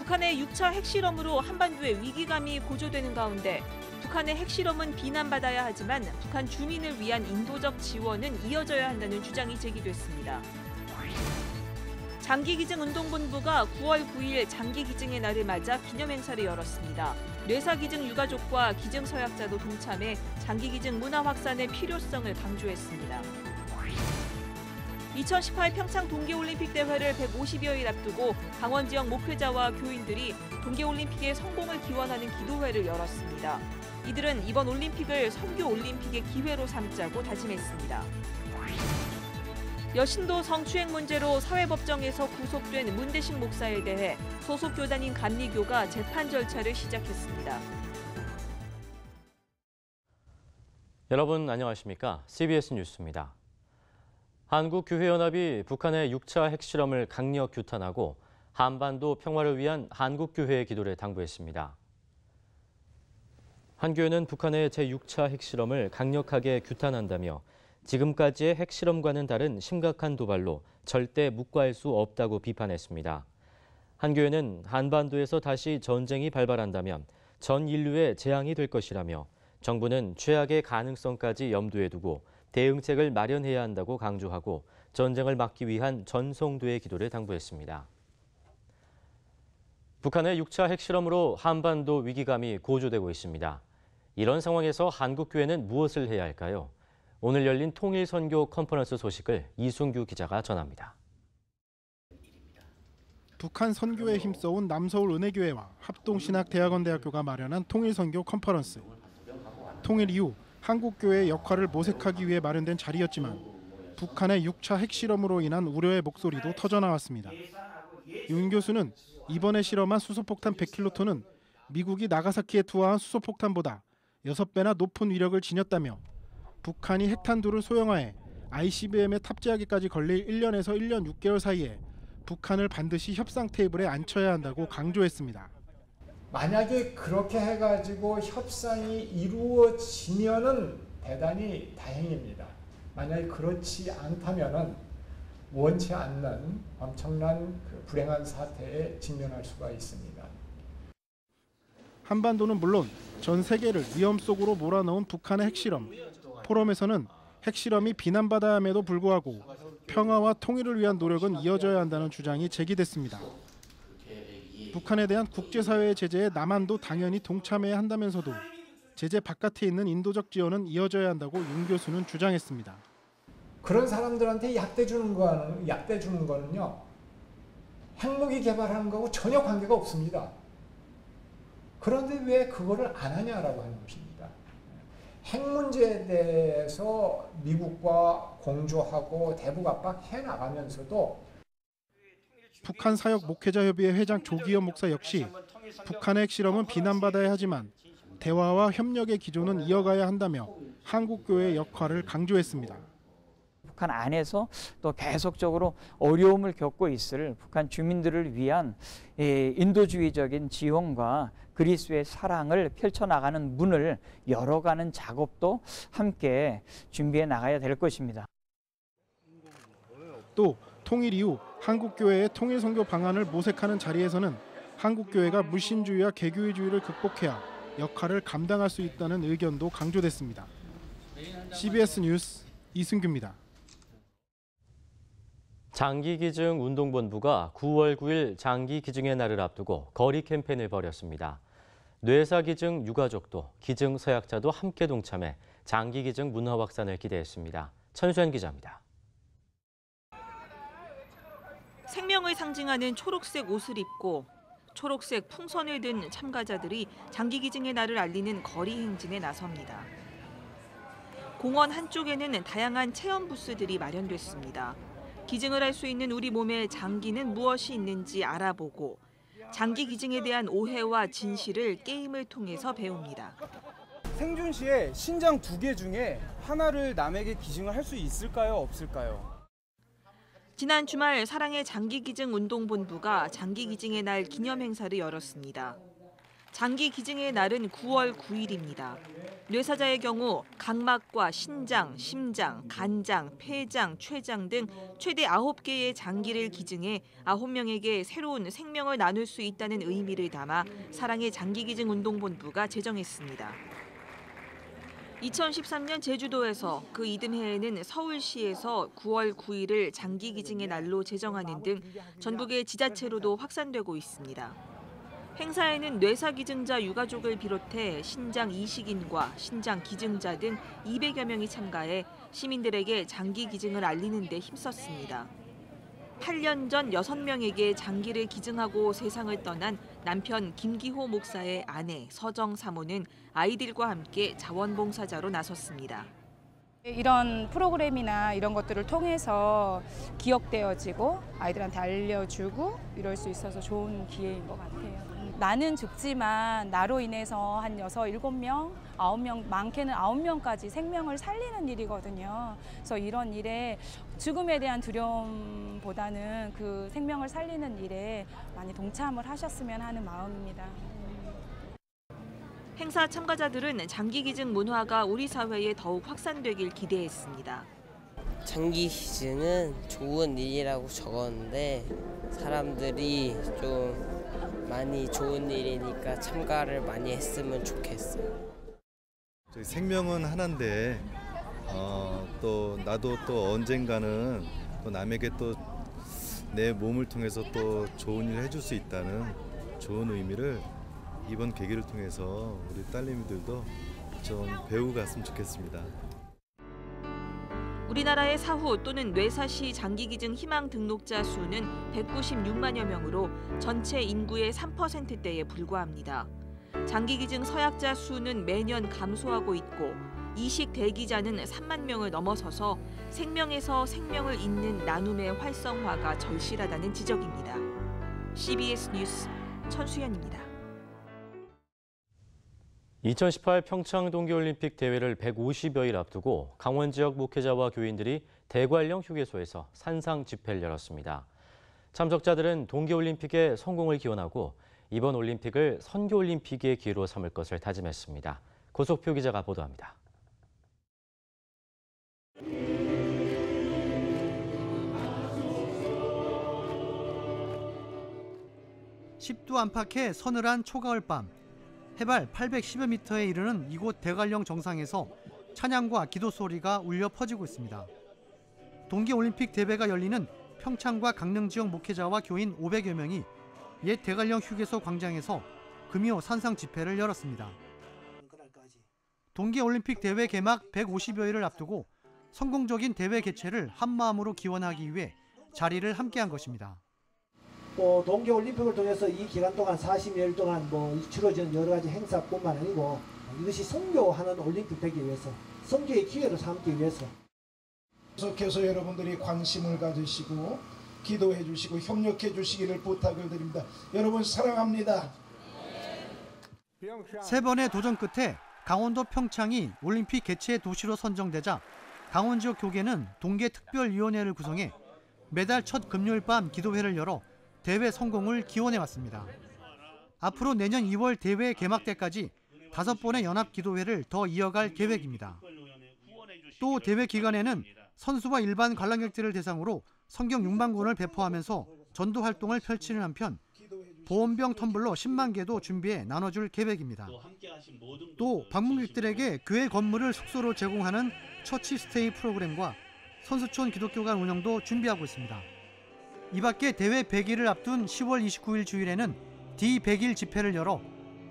북한의 6차 핵실험으로 한반도의 위기감이 고조되는 가운데 북한의 핵실험은 비난받아야 하지만 북한 주민을 위한 인도적 지원은 이어져야 한다는 주장이 제기됐습니다. 장기기증운동본부가 9월 9일 장기기증의 날을 맞아 기념행사를 열었습니다. 뇌사기증 유가족과 기증서약자도 동참해 장기기증 문화 확산의 필요성을 강조했습니다. 2018 평창 동계올림픽 대회를 150여일 앞두고 강원 지역 목회자와 교인들이 동계올림픽의 성공을 기원하는 기도회를 열었습니다. 이들은 이번 올림픽을 선교올림픽의 기회로 삼자고 다짐했습니다. 여신도 성추행 문제로 사회법정에서 구속된 문대식 목사에 대해 소속 교단인 감리교가 재판 절차를 시작했습니다. 여러분 안녕하십니까? CBS 뉴스입니다. 한국교회연합이 북한의 6차 핵실험을 강력 규탄하고 한반도 평화를 위한 한국교회의 기도를 당부했습니다. 한교회는 북한의 제6차 핵실험을 강력하게 규탄한다며 지금까지의 핵실험과는 다른 심각한 도발로 절대 묵과할 수 없다고 비판했습니다. 한교회는 한반도에서 다시 전쟁이 발발한다면 전 인류의 재앙이 될 것이라며 정부는 최악의 가능성까지 염두에 두고 대응책을 마련해야 한다고 강조하고 전쟁을 막기 위한 전성도의 기도를 당부했습니다. 북한의 6차 핵실험으로 한반도 위기감이 고조되고 있습니다. 이런 상황에서 한국교회는 무엇을 해야 할까요? 오늘 열린 통일선교 컨퍼런스 소식을 이순규 기자가 전합니다. 북한 선교에 힘써온 남서울 은혜교회와 합동신학대학원대학교가 마련한 통일선교 컨퍼런스. 통일 이후 한국교회의 역할을 모색하기 위해 마련된 자리였지만 북한의 6차 핵실험으로 인한 우려의 목소리도 터져나왔습니다. 윤 교수는 이번에 실험한 수소폭탄 100킬로톤은 미국이 나가사키에 투하한 수소폭탄보다 6배나 높은 위력을 지녔다며 북한이 핵탄두를 소형화해 ICBM에 탑재하기까지 걸릴 1년에서 1년 6개월 사이에 북한을 반드시 협상 테이블에 앉혀야 한다고 강조했습니다. 만약에 그렇게 해가지고 협상이 이루어지면은 대단히 다행입니다. 만약에 그렇지 않다면은 원치 않는 엄청난 불행한 사태에 직면할 수가 있습니다. 한반도는 물론 전 세계를 위험 속으로 몰아넣은 북한의 핵실험. 포럼에서는 핵실험이 비난받아야 함에도 불구하고 평화와 통일을 위한 노력은 이어져야 한다는 주장이 제기됐습니다. 북한에 대한 국제사회의 제재에 남한도 당연히 동참해야 한다면서도 제재 바깥에 있는 인도적 지원은 이어져야 한다고 윤 교수는 주장했습니다. 그런 사람들한테 약대 주는 거는요. 핵무기 개발하는 거하고 전혀 관계가 없습니다. 그런데 왜 그거를 안 하냐라고 하는 것입니다. 핵 문제에 대해서 미국과 공조하고 대북 압박해 나가면서도 북한 사역 목회자협의회 회장 조기현 목사 역시 북한의 핵실험은 비난받아야 하지만 대화와 협력의 기조는 이어가야 한다며 한국교회의 역할을 강조했습니다. 북한 안에서 또 계속적으로 어려움을 겪고 있을 북한 주민들을 위한 인도주의적인 지원과 그리스도의 사랑을 펼쳐나가는 문을 열어가는 작업도 함께 준비해 나가야 될 것입니다. 또 통일 이후 한국교회의 통일선교 방안을 모색하는 자리에서는 한국교회가 무신주의와 개교회주의를 극복해야 역할을 감당할 수 있다는 의견도 강조됐습니다. CBS 뉴스 이승규입니다. 장기기증운동본부가 9월 9일 장기기증의 날을 앞두고 거리 캠페인을 벌였습니다. 뇌사기증 유가족도 기증서약자도 함께 동참해 장기기증 문화 확산을 기대했습니다. 천수현 기자입니다. 생명을 상징하는 초록색 옷을 입고 초록색 풍선을 든 참가자들이 장기기증의 날을 알리는 거리 행진에 나섭니다. 공원 한쪽에는 다양한 체험 부스들이 마련됐습니다. 기증을 할 수 있는 우리 몸에 장기는 무엇이 있는지 알아보고 장기 기증에 대한 오해와 진실을 게임을 통해서 배웁니다. 생존 시에 신장 2개 중에 하나를 남에게 기증을 할 수 있을까요? 없을까요? 지난 주말 사랑의 장기기증운동본부가 장기기증의 날 기념행사를 열었습니다. 장기 기증의 날은 9월 9일입니다. 뇌사자의 경우 각막과 신장, 심장, 간장, 폐장, 췌장 등 최대 9개의 장기를 기증해 9명에게 새로운 생명을 나눌 수 있다는 의미를 담아 사랑의 장기기증운동본부가 제정했습니다. 2013년 제주도에서 그 이듬해에는 서울시에서 9월 9일을 장기기증의 날로 제정하는 등 전국의 지자체로도 확산되고 있습니다. 행사에는 뇌사기증자 유가족을 비롯해 신장 이식인과 신장 기증자 등 200여 명이 참가해 시민들에게 장기 기증을 알리는 데 힘썼습니다. 8년 전 6명에게 장기를 기증하고 세상을 떠난 남편 김기호 목사의 아내 서정 사모는 아이들과 함께 자원봉사자로 나섰습니다. 이런 프로그램이나 이런 것들을 통해서 기억되어지고 아이들한테 알려주고 이럴 수 있어서 좋은 기회인 것 같아요. 나는 죽지만 나로 인해서 한 6, 7명, 9명, 많게는 9명까지 생명을 살리는 일이거든요. 그래서 이런 일에 죽음에 대한 두려움보다는 그 생명을 살리는 일에 많이 동참을 하셨으면 하는 마음입니다. 행사 참가자들은 장기기증 문화가 우리 사회에 더욱 확산되길 기대했습니다. 장기 기증은 좋은 일이라고 적었는데 사람들이 좀 많이 좋은 일이니까 참가를 많이 했으면 좋겠어요. 생명은 하나인데 또 나도 또 언젠가는 또 남에게 또 내 몸을 통해서 또 좋은 일을 해줄 수 있다는 좋은 의미를 이번 계기를 통해서 우리 딸내미들도 좀 배우고 갔으면 좋겠습니다. 우리나라의 사후 또는 뇌사시 장기기증 희망 등록자 수는 196만여 명으로 전체 인구의 3%대에 불과합니다. 장기기증 서약자 수는 매년 감소하고 있고 이식 대기자는 3만 명을 넘어서서 생명에서 생명을 잇는 나눔의 활성화가 절실하다는 지적입니다. CBS 뉴스 천수연입니다. 2018 평창 동계올림픽 대회를 150여일 앞두고 강원 지역 목회자와 교인들이 대관령 휴게소에서 산상 집회를 열었습니다. 참석자들은 동계올림픽의 성공을 기원하고 이번 올림픽을 선교올림픽의 기회로 삼을 것을 다짐했습니다. 고석표 기자가 보도합니다. (10도) 안팎의 서늘한 초가을 밤, 해발 810여 미터에 이르는 이곳 대관령 정상에서 찬양과 기도 소리가 울려 퍼지고 있습니다. 동계올림픽 대회가 열리는 평창과 강릉 지역 목회자와 교인 500여 명이 옛 대관령 휴게소 광장에서 금요 산상 집회를 열었습니다. 동계올림픽 대회 개막 150여일을 앞두고 성공적인 대회 개최를 한마음으로 기원하기 위해 자리를 함께한 것입니다. 또 동계올림픽을 통해서 이 기간 동안 40여일 동안 치러진 여러 가지 행사뿐만 아니고 이것이 선교하는 올림픽 되기 위해서 선교의 기회로 삼기 위해서 계속해서 여러분들이 관심을 가지시고 기도해 주시고 협력해 주시기를 부탁을 드립니다. 여러분 사랑합니다. 세 번의 도전 끝에 강원도 평창이 올림픽 개최 도시로 선정되자 강원 지역 교계는 동계특별위원회를 구성해 매달 첫 금요일 밤 기도회를 열어 대회 성공을 기원해왔습니다. 앞으로 내년 2월 대회 개막 때까지 5번의 연합 기도회를 더 이어갈 계획입니다. 또 대회 기간에는 선수와 일반 관람객들을 대상으로 성경 6만 권을 배포하면서 전도 활동을 펼치는 한편 보온병 텀블러 10만 개도 준비해 나눠줄 계획입니다. 또 방문객들에게 교회 건물을 숙소로 제공하는 처치 스테이 프로그램과 선수촌 기독교관 운영도 준비하고 있습니다. 이 밖에 대회 100일을 앞둔 10월 29일 주일에는 D100일 집회를 열어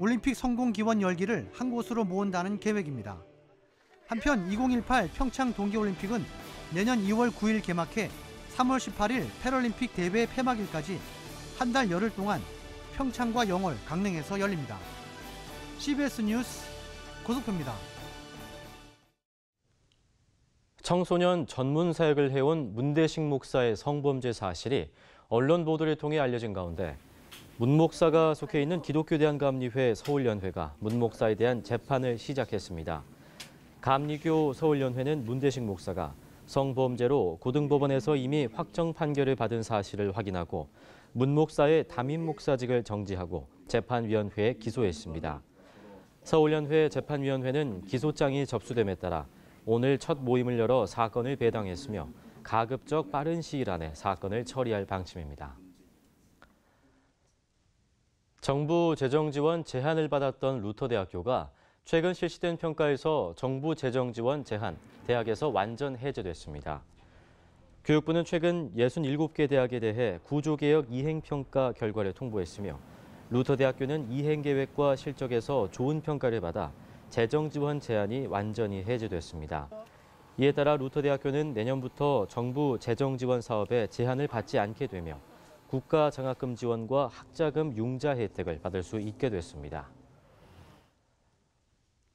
올림픽 성공 기원 열기를 한 곳으로 모은다는 계획입니다. 한편 2018 평창 동계올림픽은 내년 2월 9일 개막해 3월 18일 패럴림픽 대회 폐막일까지 한 달 열흘 동안 평창과 영월, 강릉에서 열립니다. CBS 뉴스 고석표입니다. 청소년 전문 사역을 해온 문대식 목사의 성범죄 사실이 언론 보도를 통해 알려진 가운데 문 목사가 속해 있는 기독교대한감리회 서울연회가 문 목사에 대한 재판을 시작했습니다. 감리교 서울연회는 문대식 목사가 성범죄로 고등법원에서 이미 확정 판결을 받은 사실을 확인하고 문 목사의 담임 목사직을 정지하고 재판위원회에 기소했습니다. 서울연회 재판위원회는 기소장이 접수됨에 따라 오늘 첫 모임을 열어 사건을 배당했으며 가급적 빠른 시일 안에 사건을 처리할 방침입니다. 정부 재정 지원 제한을 받았던 루터대학교가 최근 실시된 평가에서 정부 재정 지원 제한, 대학에서 완전 해제됐습니다. 교육부는 최근 67개 대학에 대해 구조개혁 이행평가 결과를 통보했으며 루터대학교는 이행계획과 실적에서 좋은 평가를 받아 재정 지원 제한이 완전히 해제됐습니다. 이에 따라 루터대학교는 내년부터 정부 재정 지원 사업에 제한을 받지 않게 되며 국가 장학금 지원과 학자금 융자 혜택을 받을 수 있게 됐습니다.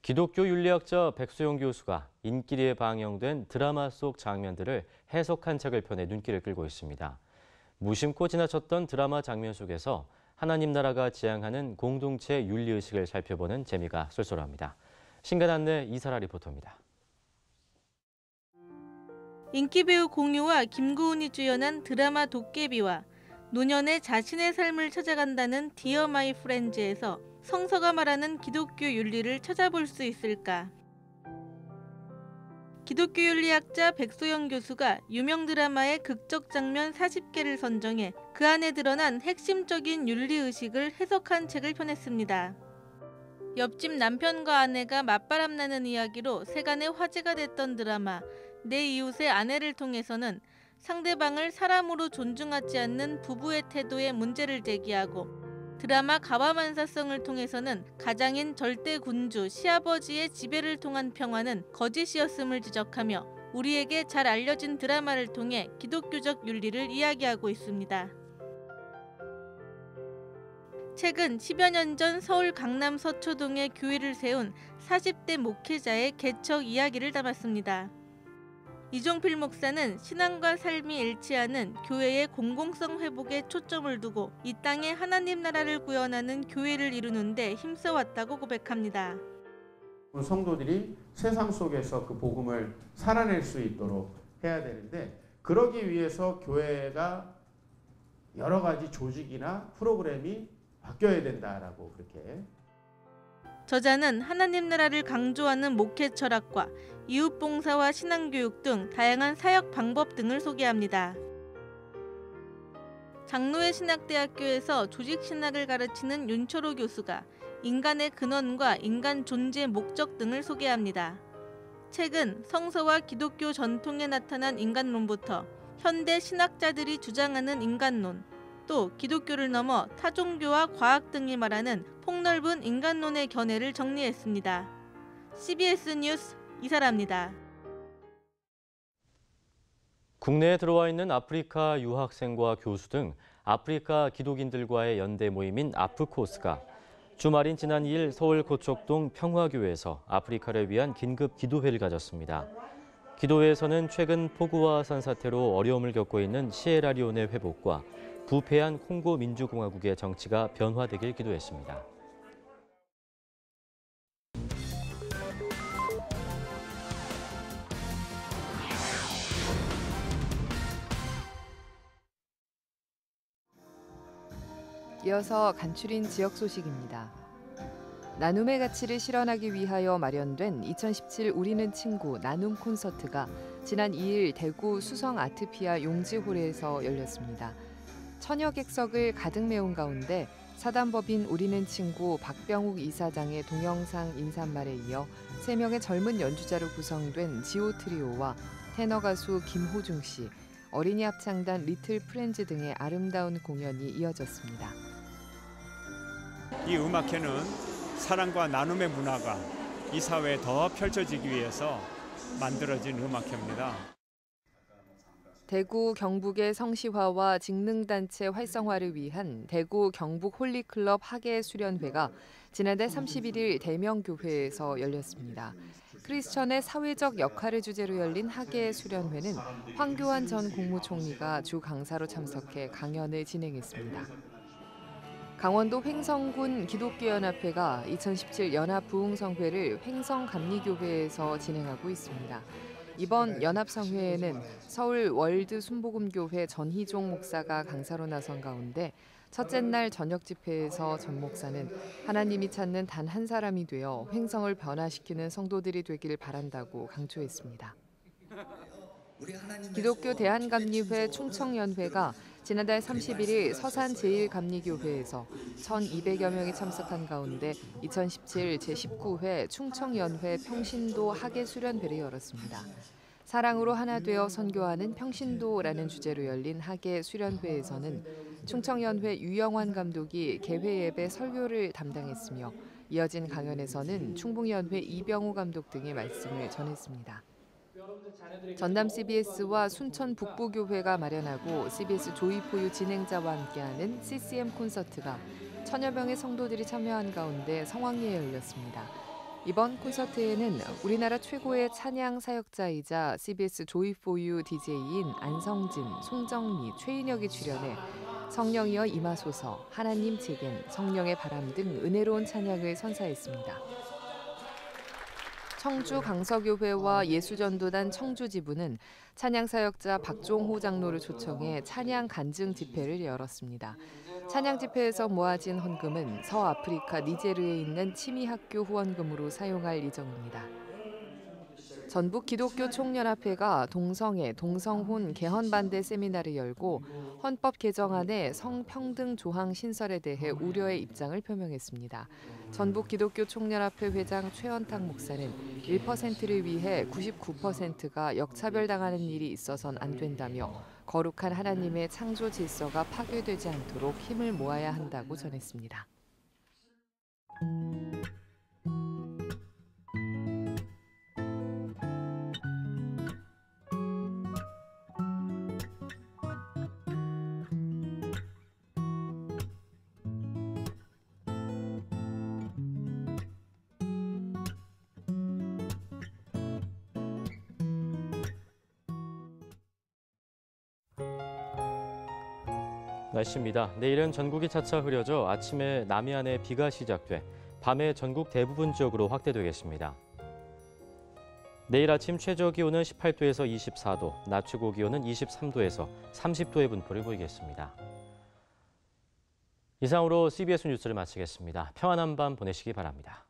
기독교 윤리학자 백소영 교수가 인기리에 방영된 드라마 속 장면들을 해석한 책을 펴내 눈길을 끌고 있습니다. 무심코 지나쳤던 드라마 장면 속에서 하나님 나라가 지향하는 공동체 윤리의식을 살펴보는 재미가 쏠쏠합니다. 신간 안내 이사라 리포터입니다. 인기배우 공유와 김고은이 주연한 드라마 도깨비와 노년의 자신의 삶을 찾아간다는 디어 마이 프렌즈에서 성서가 말하는 기독교 윤리를 찾아볼 수 있을까? 기독교 윤리학자 백소영 교수가 유명 드라마의 극적 장면 40개를 선정해 그 안에 드러난 핵심적인 윤리의식을 해석한 책을 펴냈습니다. 옆집 남편과 아내가 맞바람나는 이야기로 세간의 화제가 됐던 드라마 내 이웃의 아내를 통해서는 상대방을 사람으로 존중하지 않는 부부의 태도에 문제를 제기하고 드라마 가와만사성을 통해서는 가장인 절대 군주 시아버지의 지배를 통한 평화는 거짓이었음을 지적하며 우리에게 잘 알려진 드라마를 통해 기독교적 윤리를 이야기하고 있습니다. 책은 10여 년 전 서울 강남 서초동에 교회를 세운 40대 목회자의 개척 이야기를 담았습니다. 이종필 목사는 신앙과 삶이 일치하는 교회의 공공성 회복에 초점을 두고 이 땅에 하나님 나라를 구현하는 교회를 이루는 데 힘써왔다고 고백합니다. 성도들이 세상 속에서 그 복음을 살아낼 수 있도록 해야 되는데 그러기 위해서 교회가 여러 가지 조직이나 프로그램이 바뀌어야 된다라고 그렇게. 저자는 하나님 나라를 강조하는 목회 철학과 이웃봉사와 신앙교육 등 다양한 사역 방법 등을 소개합니다. 장로회 신학대학교에서 조직신학을 가르치는 윤철호 교수가 인간의 근원과 인간 존재 목적 등을 소개합니다. 책은 성서와 기독교 전통에 나타난 인간론부터 현대 신학자들이 주장하는 인간론, 또 기독교를 넘어 타종교와 과학 등이 말하는 폭넓은 인간론의 견해를 정리했습니다. CBS 뉴스 이사라입니다. 국내에 들어와 있는 아프리카 유학생과 교수 등 아프리카 기독인들과의 연대 모임인 아프코스가 주말인 지난 2일 서울 고척동 평화교회에서 아프리카를 위한 긴급 기도회를 가졌습니다. 기도회에서는 최근 폭우와 산사태로 어려움을 겪고 있는 시에라리온의 회복과 부패한 콩고 민주공화국의 정치가 변화되길 기도했습니다. 이어서 간추린 지역 소식입니다. 나눔의 가치를 실현하기 위하여 마련된 2017 우리는 친구 나눔 콘서트가 지난 2일 대구 수성 아트피아 용지홀에서 열렸습니다. 천여 객석을 가득 메운 가운데 사단법인 우리는 친구 박병욱 이사장의 동영상 인사말에 이어 3명의 젊은 연주자로 구성된 지오 트리오와 테너 가수 김호중 씨, 어린이 합창단 리틀 프렌즈 등의 아름다운 공연이 이어졌습니다. 이 음악회는 사랑과 나눔의 문화가 이 사회에 더 펼쳐지기 위해서 만들어진 음악회입니다. 대구 경북의 성시화와 직능단체 활성화를 위한 대구 경북 홀리클럽 학예 수련회가 지난달 31일 대명교회에서 열렸습니다. 크리스천의 사회적 역할을 주제로 열린 학예 수련회는 황교안 전 국무총리가 주 강사로 참석해 강연을 진행했습니다. 강원도 횡성군 기독교연합회가 2017 연합부흥성회를 횡성감리교회에서 진행하고 있습니다. 이번 연합성회에는 서울 월드 순복음교회 전희종 목사가 강사로 나선 가운데 첫째 날 저녁 집회에서 전 목사는 하나님이 찾는 단 한 사람이 되어 횡성을 변화시키는 성도들이 되길 바란다고 강조했습니다. 기독교 대한감리회 충청연회가 지난달 31일 서산 제1감리교회에서 1,200여 명이 참석한 가운데 2017 제19회 충청연회 평신도 학예수련회를 열었습니다. 사랑으로 하나 되어 선교하는 평신도라는 주제로 열린 학예수련회에서는 충청연회 유영환 감독이 개회 예배 설교를 담당했으며 이어진 강연에서는 충북연회 이병우 감독 등이 말씀을 전했습니다. 전남 CBS와 순천 북부교회가 마련하고 CBS 조이포유 진행자와 함께하는 CCM 콘서트가 1000여 명의 성도들이 참여한 가운데 성황리에 열렸습니다. 이번 콘서트에는 우리나라 최고의 찬양 사역자이자 CBS 조이포유 DJ인 안성진, 송정미, 최인혁이 출연해 성령이여 임하소서, 하나님 제겐, 성령의 바람 등 은혜로운 찬양을 선사했습니다. 청주 강서교회와 예수전도단 청주지부는 찬양사역자 박종호 장로를 초청해 찬양 간증 집회를 열었습니다. 찬양 집회에서 모아진 헌금은 서아프리카 니제르에 있는 치미학교 후원금으로 사용할 예정입니다. 전북 기독교 총연합회가 동성애, 동성혼 개헌 반대 세미나를 열고 헌법 개정안의 성평등 조항 신설에 대해 우려의 입장을 표명했습니다. 전북 기독교 총연합회 회장 최원탁 목사는 1%를 위해 99%가 역차별당하는 일이 있어선 안 된다며 거룩한 하나님의 창조 질서가 파괴되지 않도록 힘을 모아야 한다고 전했습니다. 날씨입니다. 내일은 전국이 차차 흐려져 아침에 남해안에 비가 시작돼 밤에 전국 대부분 지역으로 확대되겠습니다. 내일 아침 최저 기온은 18도에서 24도, 낮 최고 기온은 23도에서 30도의 분포를 보이겠습니다. 이상으로 CBS 뉴스를 마치겠습니다. 평안한 밤 보내시기 바랍니다.